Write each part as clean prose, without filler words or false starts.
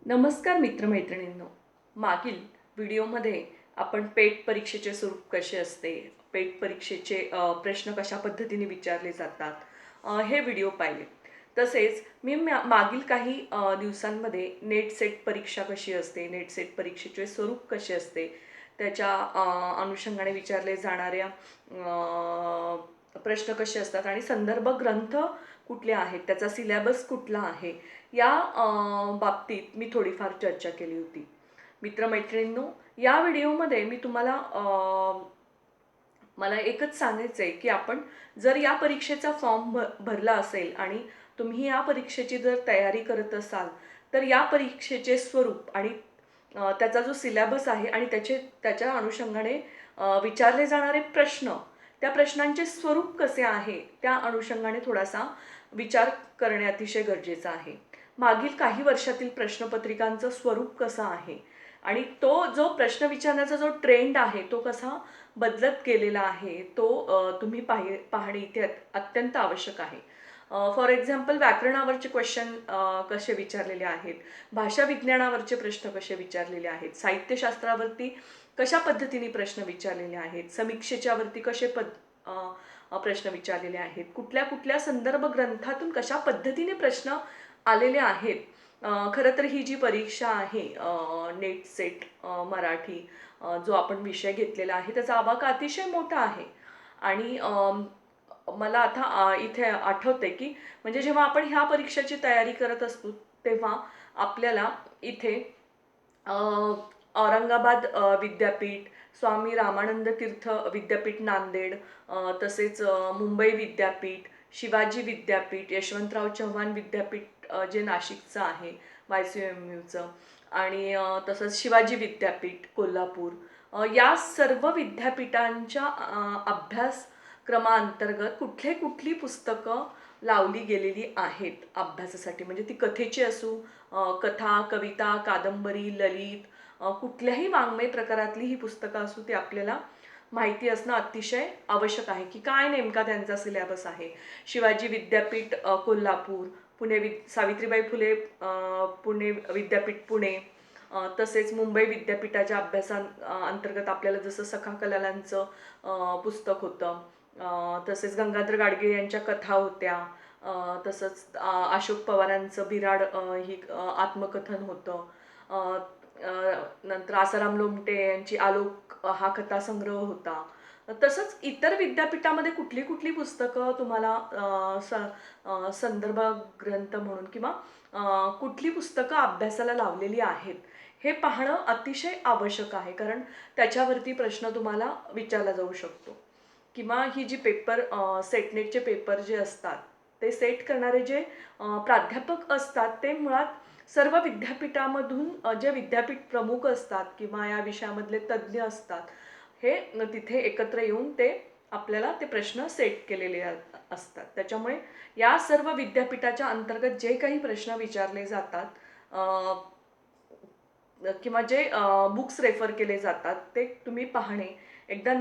नमस्कार मित्रमैत्रिणींनो. मागील व्हिडिओमध्ये आपण पेट परीक्षेचे स्वरूप कसे असते, पेट परीक्षेचे प्रश्न कशा पद्धतीने विचारले जातात, हे व्हिडिओ पाहिले. तसेच मी मागील काही दिवसांमध्ये नेट सेट परीक्षा कशी असते, नेट सेट परीक्षेचे स्वरूप कसे असते, त्याच्या अनुषंगाने विचारले जाणाऱ्या प्रश्न कसे असतात आणि संदर्भ ग्रंथ कुठले आहेत, त्याचा सिलेबस कुठला आहे, या बाबतीत मी थोडीफार चर्चा केली होती. मित्रमैत्रिणींनो, या व्हिडिओमध्ये मी तुम्हाला मला एकच सांगायचं आहे की आपण जर या परीक्षेचा फॉर्म भरला असेल आणि तुम्ही या परीक्षेची जर तयारी करत असाल, तर या परीक्षेचे स्वरूप आणि त्याचा जो सिलेबस आहे आणि त्याच्या अनुषंगाने विचारले जाणारे प्रश्न, त्या प्रश्नांचे स्वरूप कसे आहे, त्या अनुषंगाने थोडासा विचार करणे अतिशय गरजेचं आहे. मागील काही वर्षातील प्रश्नपत्रिकांचं स्वरूप कसं आहे आणि तो जो प्रश्न विचारण्याचा जो ट्रेंड आहे तो कसा बदलत गेलेला आहे, तो तुम्ही पाहणे इथे अत्यंत आवश्यक आहे. फॉर एक्झाम्पल, व्याकरणावरचे क्वेश्चन कसे विचारलेले आहेत, भाषा विज्ञानावरचे प्रश्न कसे विचारलेले आहेत, साहित्यशास्त्रावरती कशा पद्धतीने प्रश्न विचारलेले आहेत, समीक्षेच्यावरती कसे प्रश्न विचारलेले आहेत, कुठल्या कुठल्या संदर्भ ग्रंथातून कशा पद्धतीने प्रश्न आलेले आहेत. खरं तर ही जी परीक्षा आहे, नेट सेट मराठी, जो आपण विषय घेतलेला आहे त्याचा आवाका अतिशय मोठा आहे. आणि मला आता इथे आठवते की म्हणजे जेव्हा आपण ह्या परीक्षेची तयारी करत असतो तेव्हा आपल्याला इथे औरंगाबाद विद्यापीठ, स्वामी रामानंद तीर्थ विद्यापीठ नांदेड, तसेच मुंबई विद्यापीठ, शिवाजी विद्यापीठ, यशवंतराव चव्हाण विद्यापीठ जे नाशिकचं आहे, YCMUचं, आणि तसंच शिवाजी विद्यापीठ कोल्हापूर, या सर्व विद्यापीठांच्या अभ्यासक्रमांतर्गत कुठली पुस्तकं लावली गेलेली आहेत अभ्यासासाठी. म्हणजे ती कथेची असू, कथा, कविता, कादंबरी, ललित, कुठल्याही वाङ्मय प्रकारातली ही पुस्तकं असू, ती आपल्याला माहिती असणं अतिशय आवश्यक आहे की काय नेमका त्यांचा सिलेबस आहे. शिवाजी विद्यापीठ कोल्हापूर, सावित्रीबाई फुले पुणे विद्यापीठ पुणे, तसेच मुंबई विद्यापीठाच्या अंतर्गत आपल्याला जसं सखा कलालांचं पुस्तक होतं, तसेच गंगाधर गाडगीळ यांच्या कथा होत्या, तसंच अशोक पवारांचं बिराड ही आत्मकथन होतं, नंतर आसाराम लोमटे यांची आलोक हा कथासंग्रह होता. तसंच इतर विद्यापीठामध्ये कुठली पुस्तकं तुम्हाला संदर्भ ग्रंथ म्हणून किंवा कुठली पुस्तकं अभ्यासाला लावलेली आहेत हे पाहणं अतिशय आवश्यक आहे. कारण त्याच्यावरती प्रश्न तुम्हाला विचारला जाऊ शकतो. किंवा ही जी पेपर सेटनेटचे पेपर जे असतात ते सेट करणारे जे प्राध्यापक असतात ते मुळात सर्व विद्यापीठामधून जे विद्यापीठ प्रमुख असतात किंवा या विषयामधले तज्ज्ञ असतात, हे तिथे एकत्र येऊन ते आपल्याला ते प्रश्न सेट केलेले असतात. त्याच्यामुळे या सर्व विद्यापीठाच्या अंतर्गत जे काही प्रश्न विचारले जातात किंवा जे बुक्स रेफर केले जातात ते तुम्ही पाहणे. एकदा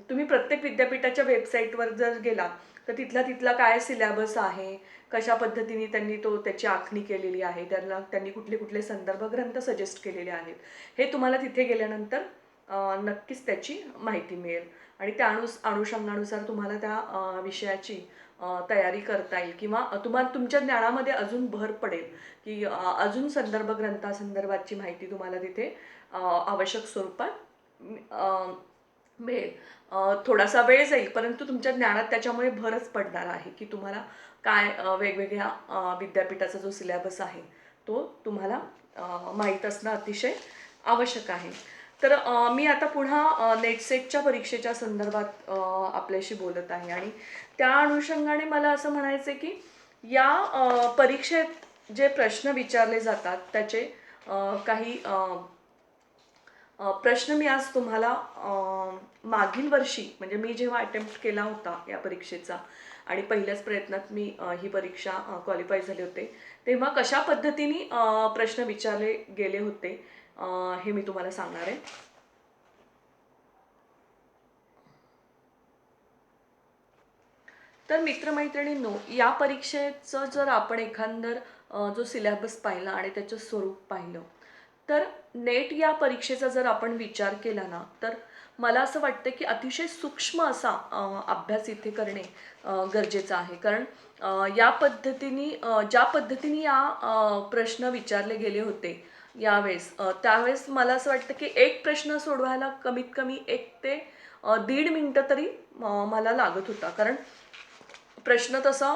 तुम्ही प्रत्येक विद्यापीठाच्या वेबसाईटवर जर गेला तर तिथला काय सिलेबस आहे, कशा पद्धतीने त्यांनी त्याची आखणी केलेली आहे, त्यांनी कुठले संदर्भ ग्रंथ सजेस्ट केलेले आहेत, हे तुम्हाला तिथे गेल्यानंतर नक्कीच त्याची माहिती मिळेल आणि त्या अनुषंगानुसार तुम्हाला त्या विषयाची तयारी करता येईल किंवा तुमच्या ज्ञानामध्ये अजून भर पडेल की अजून संदर्भ ग्रंथासंदर्भाची माहिती तुम्हाला तिथे आवश्यक स्वरूपात मिळेल. थोडासा वेळ जाईल परंतु तुमच्या ज्ञानात त्याच्यामुळे भरच पडणार आहे की तुम्हाला काय वेगवेगळ्या विद्यापीठाचा जो सिलेबस आहे तो तुम्हाला माहीत असणं अतिशय आवश्यक आहे. तर मी आता पुन्हा नेटसेटच्या परीक्षेच्या संदर्भात आपल्याशी बोलत आहे आणि त्या अनुषंगाने मला असं म्हणायचं आहे की या परीक्षेत जे प्रश्न विचारले जातात त्याचे काही प्रश्न मी आज तुम्हाला मागील वर्षी म्हणजे मी जेव्हा अटेम्प्ट केला होता या परीक्षेचा आणि पहिल्याच प्रयत्नात मी ही परीक्षा क्वालिफाय झाले होते तेव्हा कशा पद्धतीने प्रश्न विचारले गेले होते हे मी तुम्हाला सांगणार आहे. तर मित्रमैत्रिणींनो, या परीक्षेचं जर आपण जो सिलेबस पाहिला आणि त्याचं स्वरूप पाहिलं, तर नेट या परीक्षेचा जर आपण विचार केला ना, तर मला असं वाटतं की अतिशय सूक्ष्म असा अभ्यास इथे करणे गरजेचं आहे. कारण या पद्धतीने ज्या पद्धतीने या प्रश्न विचारले गेले होते यावेळेस, त्यावेळेस मला असं वाटतं की एक प्रश्न सोडवायला कमीत कमी 1 ते 1.5 मिनिटं तरी मला लागत होता. कारण प्रश्न तसा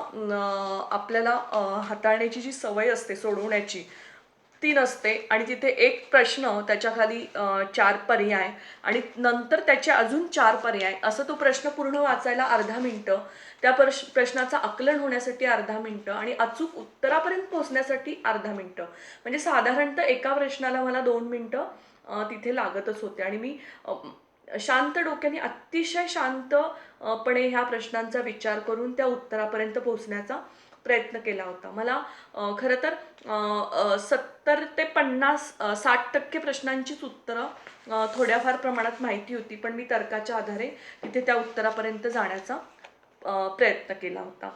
आपल्याला हाताळण्याची जी सवय असते सोडवण्याची, ती नसते आणि तिथे एक प्रश्न त्याच्याखाली 4 पर्याय आणि नंतर त्याचे अजून 4 पर्याय, असं तो प्रश्न पूर्ण वाचायला अर्धा मिनिटं, त्या प्रश्नाचं आकलन होण्यासाठी अर्धा मिनिटं आणि अचूक उत्तरापर्यंत पोहोचण्यासाठी अर्धा मिनिटं. म्हणजे साधारणतः एका प्रश्नाला मला 2 मिनिटं तिथे लागतच होते आणि मी शांत डोक्याने अतिशय शांतपणे ह्या प्रश्नांचा विचार करून त्या उत्तरापर्यंत पोहोचण्याचा प्रयत्न केला होता. मला खरं तर 70 ते 50 60% प्रश्नांचीच उत्तरं थोड्याफार प्रमाणात माहिती होती, पण मी तर्काच्या आधारे तिथे त्या उत्तरापर्यंत जाण्याचा प्रयत्न केला होता.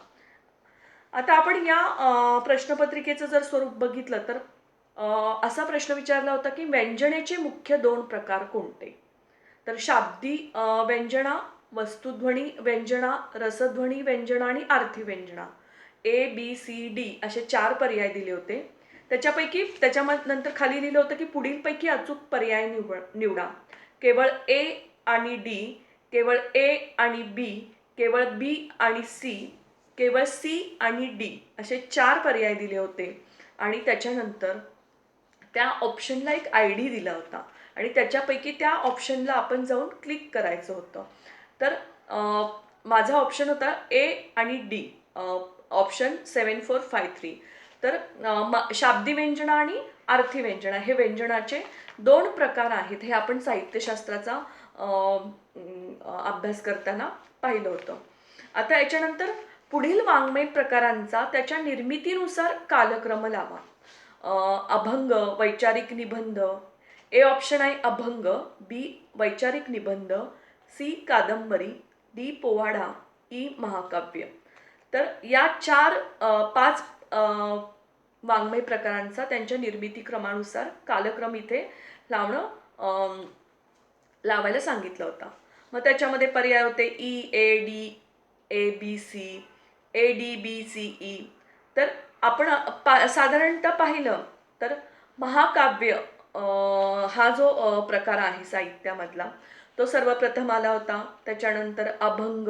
आता आपण या प्रश्नपत्रिकेचं जर स्वरूप बघितलं तर असा प्रश्न विचारला होता की व्यंजनेचे मुख्य 2 प्रकार कोणते? तर शाब्दी व्यंजना, वस्तुध्वनी व्यंजना, रसध्वनी व्यंजना आणि आर्थी व्यंजना. ए, बी, सी, डी असे 4 पर्याय दिले होते. त्याच्यापैकी नंतर खाली लिहिलं होतं की पुढीलपैकी अचूक पर्याय निवडा. केवळ ए आणि डी, केवळ ए आणि बी, केवळ बी आणि सी, केवळ सी आणि डी असे 4 पर्याय दिले होते आणि त्याच्यानंतर त्या ऑप्शनला एक आय डी दिला होता आणि त्याच्यापैकी त्या ऑप्शनला आपण जाऊन क्लिक करायचं होतं. तर माझा ऑप्शन होता ए आणि डी, ऑप्शन 7453. तर शाब्दी व्यंजना आणि आर्थी व्यंजना हे व्यंजनाचे 2 प्रकार आहेत, हे आपण साहित्यशास्त्राचा अभ्यास करताना पाहिलं होतं. आता याच्यानंतर पुढील वाङ्मय प्रकारांचा त्याच्या निर्मितीनुसार कालक्रम लावा. अभंग, वैचारिक निबंध. ए ऑप्शन आहे अभंग, बी वैचारिक निबंध, सी कादंबरी, डी पोवाडा, ई महाकाव्य. तर या 5 वाङ्मय प्रकारांचा त्यांच्या निर्मिती क्रमानुसार कालक्रम इथे लावायला सांगितलं होता. मग त्याच्यामध्ये पर्याय होते ई, ए, डी, ए, बी, सी, ए, डी, बी, सी, ई. तर आपण साधारणतः पाहिलं तर महाकाव्य हा जो प्रकार आहे साहित्यामधला, तो सर्वप्रथम आला होता. त्याच्यानंतर अभंग,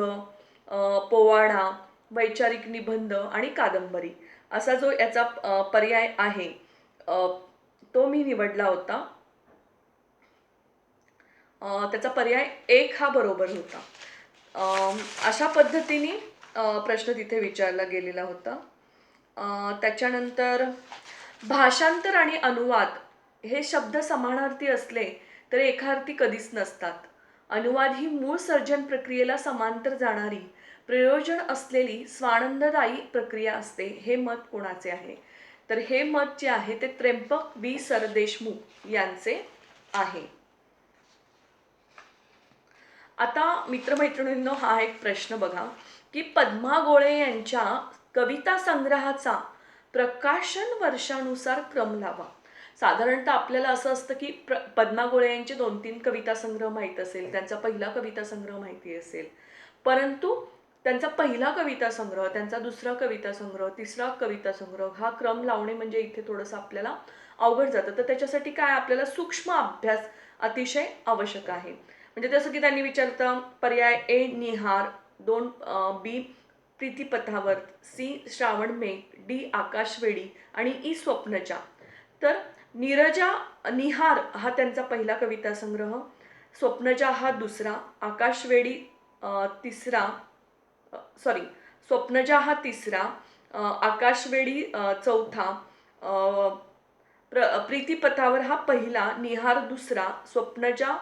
पोवाडा, वैचारिक निबंध आणि कादंबरी असा जो याचा पर्याय आहे तो मी निवडला होता. त्याचा पर्याय 1 हा बरोबर होता. अशा पद्धतीने प्रश्न तिथे विचारला गेलेला होता. त्याच्यानंतर भाषांतर आणि अनुवाद हे शब्द समानार्थी असले तर एकार्थी कधीच नसतात. अनुवाद ही मूळ सर्जन प्रक्रियेला समांतर जाणारी, प्रयोजन असलेली स्वानंददायी प्रक्रिया असते. हे मत कोणाचे आहे? तर हे मत जे आहे ते त्र्यंबक वी सरदेशमुख यांचे आहे. आता मित्रमैत्रिणींनो, हा एक प्रश्न बघा की पद्मा गोळे यांच्या कविता संग्रहाचा प्रकाशन वर्षानुसार क्रम लावा. साधारणतः आपल्याला असं असतं की पद्मा गोळे यांचे 2-3 कविता संग्रह माहीत असेल, त्यांचा पहिला कविता संग्रह माहिती असेल, परंतु त्यांचा पहिला कविता संग्रह, त्यांचा दुसरा कविता संग्रह, तिसरा कविता संग्रह हा क्रम लावणे म्हणजे इथे थोडंसं आपल्याला अवघड जातं. तर त्याच्यासाठी काय आपल्याला सूक्ष्म अभ्यास अतिशय आवश्यक आहे. म्हणजे जसं की त्यांनी विचारतं पर्याय ए निहार, 2 बी प्रीतिपथावर, सी श्रावणमेघ, डी आकाशवेडी आणि ई स्वप्नजा. तर नीरजा निहार हा त्यांचा पहिला कविता संग्रह, स्वप्नजा हा दुसरा, आकाशवेडी तिसरा, सॉरी स्वप्नजा हा तिसरा, आकाशवेडी चौथा, प्रीतिपथावर हा पहिला, निहार दुसरा, स्वप्नजा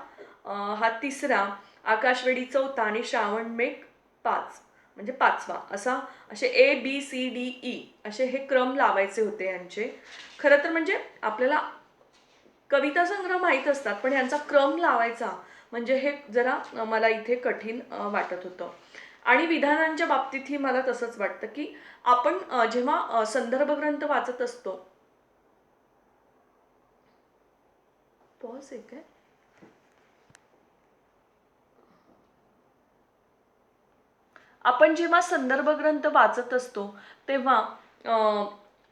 हा तिसरा, आकाशवेडी चौथा आणि श्रावणमेघ 5 म्हणजे 5वा. असे A B C D E असे हे क्रम लावायचे होते यांचे. खरं तर म्हणजे आपल्याला कविता संग्रह माहीत असतात, पण यांचा क्रम लावायचा म्हणजे हे जरा मला इथे कठीण वाटत होतं. आणि विधानांच्या बाबतीतही मला तसंच वाटतं की आपण जेव्हा संदर्भ ग्रंथ वाचत असतो, पॉज आहे काय, आपण जेव्हा संदर्भ ग्रंथ वाचत असतो तेव्हा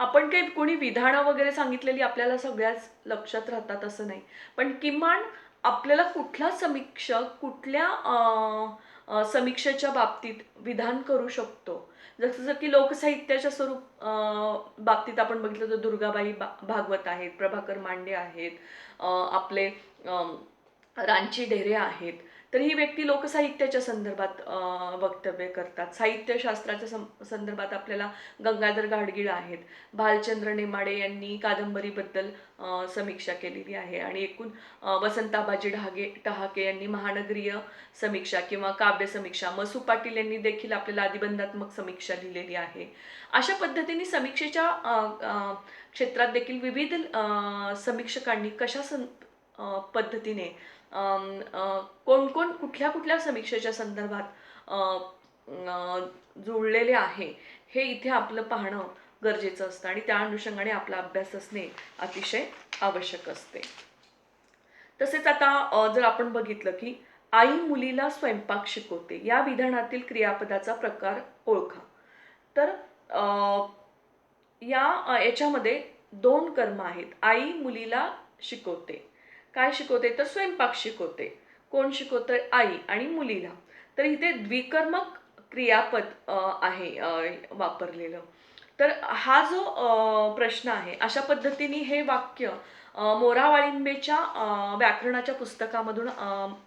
आपण काही कोणी विधानं वगैरे सांगितलेली आपल्याला सगळ्याच लक्षात राहतात असं नाही, पण किमान आपल्याला कुठला समीक्षक कुठल्या समीक्षेच्या बाबतीत विधान करू शकतो. जसं की लोकसाहित्याच्या बाबतीत आपण बघितलं तर दुर्गाबाई भागवत आहेत, प्रभाकर मांडे आहेत, आपले रांची ढेरे आहेत. तर ही व्यक्ती लोकसाहित्याच्या संदर्भात वक्तव्य करतात. साहित्यशास्त्राच्या संदर्भात आपल्याला गंगाधर घाडगीळ आहेत. भालचंद्र नेमाडे यांनी कादंबरीबद्दल समीक्षा केलेली आहे आणि एकूण वसंताबाजी टहाके यांनी महानगरीय समीक्षा किंवा काव्य समीक्षा, मसू पाटील यांनी देखील आपल्याला आदिबंधात्मक समीक्षा लिहिलेली आहे. अशा पद्धतीने समीक्षेच्या क्षेत्रात देखील विविध समीक्षकांनी पद्धतीने कोण कोण कुठल्या कुठल्या समीक्षेच्या संदर्भात जुळलेले आहे हे इथे आपलं पाहणं गरजेचं असतं आणि त्या अनुषंगाने आपला अभ्यास असणे अतिशय आवश्यक असते. तसेच आता जर आपण बघितलं की आई मुलीला स्वयंपाक शिकवते या विधानातील क्रियापदाचा प्रकार ओळखा. तर याच्यामध्ये 2 कर्म आहेत. आई मुलीला शिकवते. काय शिकवते तर स्वयंपाक शिकवते. कोण शिकवतंय आई आणि मुलीला. तर इथे द्विकर्मक क्रियापद आहे वापरलेलं. तर हा जो प्रश्न आहे अशा पद्धतीने हे वाक्य मोरा वाळिंबेच्या व्याकरणाच्या पुस्तकामधून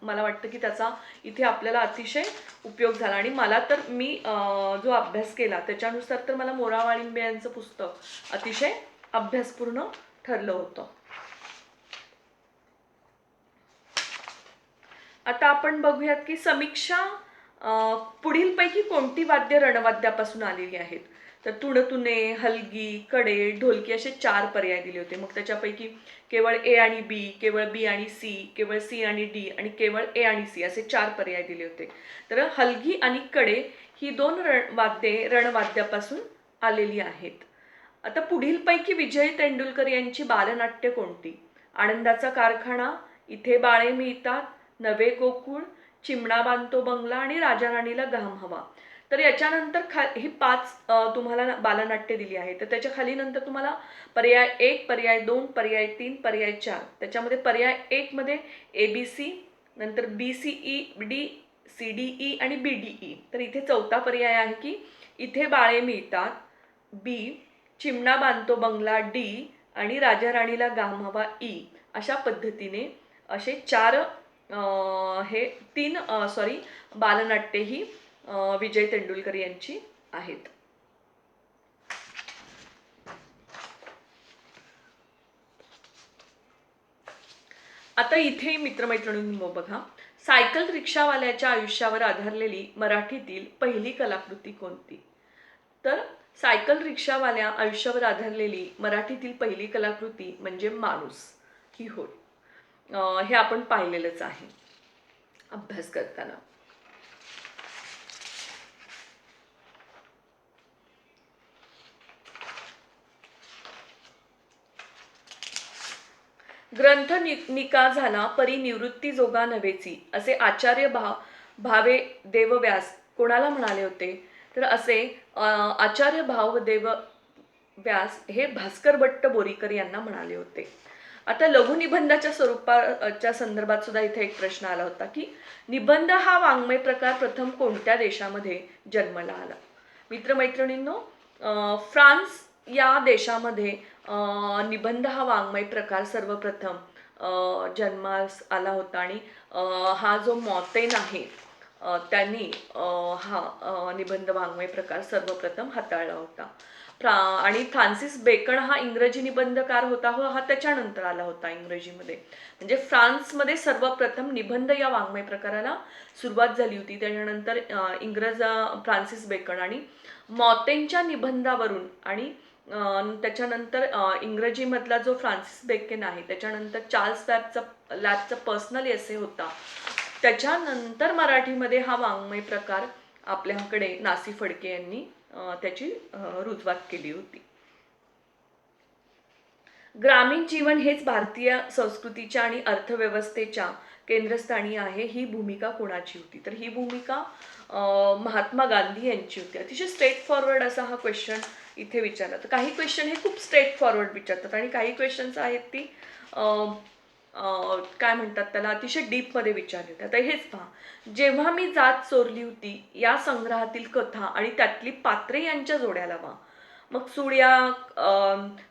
मला वाटतं की त्याचा इथे आपल्याला अतिशय उपयोग झाला आणि मला तर मी जो अभ्यास केला त्याच्यानुसार तर मला मोरा वाळिंबे यांचं पुस्तक अतिशय अभ्यासपूर्ण ठरलं होतं. आता आपण बघूयात की समीक्षा पुढीलपैकी कोणती वाद्य रणवाद्यापासून आलेली आहेत. तर तुणतुणे, हलगी, कडे, ढोलकी असे 4 पर्याय दिले होते. मग त्याच्यापैकी केवळ ए आणि बी, केवळ बी आणि सी, केवळ सी आणि डी आणि केवळ ए आणि सी असे 4 पर्याय दिले होते. तर हलगी आणि कडे ही 2 वाद्ये रणवाद्यापासून आलेली आहेत. आता पुढीलपैकी विजय तेंडुलकर यांची बालनाट्य कोणती. आनंदाचा कारखाना, इथे बाळे मिळतात, नवे गोकुळ, चिमणा बांधतो बंगला आणि राजा राणीला घाम हवा. तर याच्यानंतर ही 5 तुम्हाला बालनाट्य दिली आहे. तर त्याच्या खाली नंतर तुम्हाला पर्याय 1, पर्याय 2, पर्याय 3, पर्याय 4. त्याच्यामध्ये पर्याय 1 मध्ये ABC, नंतर BCE, CDE आणि BDE. तर इथे 4था पर्याय आहे की इथे बाळे मिळतात, B, चिमणा बांधतो बंगला D आणि राजा राणीला घाम हवा E. अशा पद्धतीने असे 4 हे 3 बालनाट्ये ही विजय तेंडुलकर यांची आहेत. आता इथे मित्रमैत्रिणींनो बघा, सायकल रिक्षावाल्याच्या आयुष्यावर आधारलेली मराठीतील पहिली कलाकृती कोणती. तर सायकल रिक्षावाल्या आयुष्यावर आधारलेली मराठीतील पहिली कलाकृती म्हणजे माणूस ही होय. हे आपण पाहिलेलंच आहे अभ्यास करताना. ग्रंथ निका झाला परी निवृत्ती जोगा नव्हेची असे आचार्य भावे देवव्यास कोणाला म्हणाले होते. तर असे आचार्य भावदेव व्यास हे भास्कर भट्ट बोरीकर यांना म्हणाले होते. आता लघुनिबंधाच्या स्वरूपाच्या संदर्भात सुद्धा इथे एक प्रश्न आला होता की निबंध हा वाङ्मय प्रकार प्रथम कोणत्या देशामध्ये जन्माला आला. मित्रमैत्रिणींनो, फ्रान्स या देशामध्ये निबंध हा वाङ्मय प्रकार सर्वप्रथम जन्मास आला होता आणि हा जो मॉतेन आहे त्यांनी हा निबंध वाङ्मय प्रकार सर्वप्रथम हाताळला होता. आणि फ्रान्सिस बेकन हा इंग्रजी निबंधकार होता, हा त्याच्यानंतर आला होता इंग्रजीमध्ये. म्हणजे फ्रान्समध्ये सर्वप्रथम निबंध या वाङ्मय प्रकाराला सुरुवात झाली होती. त्याच्यानंतर फ्रान्सिस बेकन आणि मॉतेनच्या निबंधावरून आणि त्याच्यानंतर इंग्रजीमधला जो फ्रान्सिस बेकन आहे त्याच्यानंतर चार्ल्स लॅबचा पर्सनल एसे होता. त्याच्यानंतर मराठीमध्ये हा वाङ्मय प्रकार आपल्याकडे नासी फडके यांनी त्याची रुजवात केली होती. ग्रामीण जीवन हेच भारतीय संस्कृतीच्या आणि अर्थव्यवस्थेच्या केंद्रस्थानी आहे, ही भूमिका कोणाची होती? तर ही भूमिका महात्मा गांधी यांची होती. अतिशय स्ट्रेट फॉरवर्ड असा हा क्वेश्चन इथे विचारला. तर काही क्वेश्चन हे खूप स्ट्रेट फॉरवर्ड विचारतात आणि काही क्वेश्चन्स आहेत ती काय म्हणतात त्याला, अतिशय डीपमध्ये विचारले. आता हेच पहा, जेव्हा मी जात चोरली होती या संग्रहातील कथा आणि त्यातली पात्रे यांच्या जोड्या लावा. मग सूड या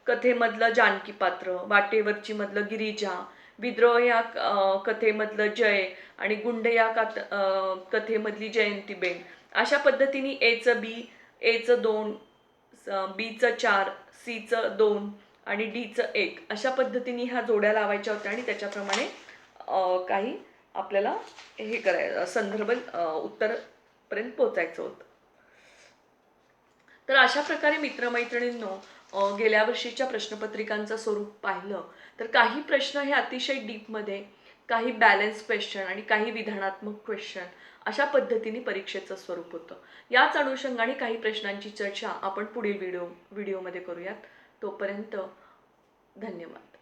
कथेमधलं जानकी पात्र, वाटेवरची मधलं गिरिजा, विद्रोह या कथेमधलं जय आणि गुंड या कथेमधली जयंतीबेन, अशा पद्धतीने एचं बी, एचं 2, बीचं 4, सीचं 2 आणि डीचं 1 अशा पद्धतीने ह्या जोड्या लावायच्या होत्या आणि त्याच्याप्रमाणे काही आपल्याला हे संदर्भ उत्तरपर्यंत पोचायचं होतं. तर अशा प्रकारे मित्रमैत्रिणींनो, गेल्या वर्षीच्या प्रश्नपत्रिकांचं स्वरूप पाहिलं तर काही प्रश्न हे अतिशय डीपमध्ये, काही बॅलन्स क्वेश्चन आणि काही विधानात्मक क्वेश्चन अशा पद्धतीने परीक्षेचं स्वरूप होतं. याच अनुषंगाने काही प्रश्नांची चर्चा आपण पुढील व्हिडिओमध्ये करूयात. तोपर्यंत धन्यवाद.